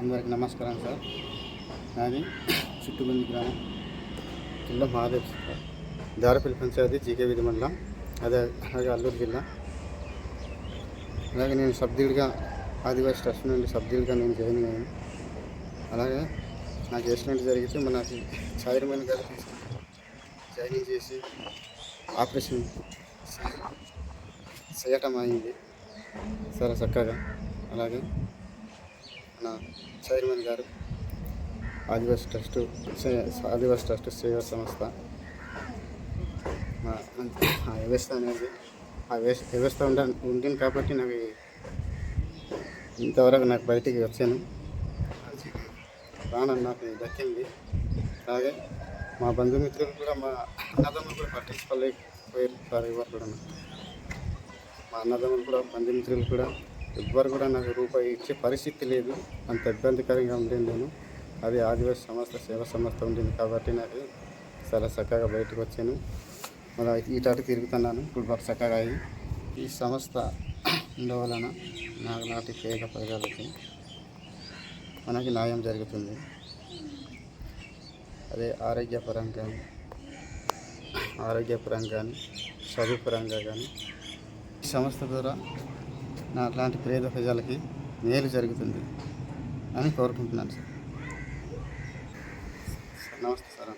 అందరికీ నమస్కారం సార్. నాది చుట్టుగుంది గ్రామం, జిల్లా మహాదేవ్, దారపల్లి పంచాయతీ, జీకే విధి మండలం, అలాగే అల్లూరు జిల్లా. అలాగే నేను సభ్యుడిగా ఆదివాసీ ట్రస్ట్ నుండి సభ్యుడిగా నేను జాయిన్ అయ్యాను. అలాగే నాకు యాక్సిడెంట్ జరిగితే నాకు చైర్మన్ గారు తీసుకుని జాయినింగ్ చేసి ఆపరేషన్ చేయటం అయింది చాలా చక్కగా. అలాగే మన చైర్మన్ గారు ఆదివాసీ ట్రస్ట్ సేవా సంస్థ ఆ వ్యవస్థ అనేది వ్యవస్థ ఉంటుంది కాబట్టి నాకు ఇంతవరకు నాకు బయటికి వచ్చాను, ప్రాణం నాకు దక్కింది. అలాగే మా బంధుమిత్రులు కూడా, మా అన్నదమ్ములు కూడా పట్టించుకోలేకపోయారు సార్. ఎవరు కూడా మా అన్నదమ్ములు కూడా, బంధుమిత్రులు కూడా ఎవ్వరు కూడా నాకు రూపాయి ఇచ్చే పరిస్థితి లేదు. అంత ఇబ్బందికరంగా ఉండేది నేను. అది ఆదివాసీ సేవా సంస్థ ఉండింది కాబట్టి నాకు చాలా చక్కగా బయటకు వచ్చాను. మళ్ళీ ఈటాటి తిరుగుతున్నాను ఇప్పుడు బాగా చక్కగా అయ్యి. ఈ సంస్థ ఉండవలన నాటి పేద ప్రజలకి మనకి న్యాయం జరుగుతుంది. అదే ఆరోగ్యపరంగా కానీ చదువుపరంగా కానీ ఈ సంస్థ ద్వారా నాలాంటి పేద ప్రజలకి మేలు జరుగుతుంది అని కోరుకుంటున్నాను సార్. నమస్తే సార్.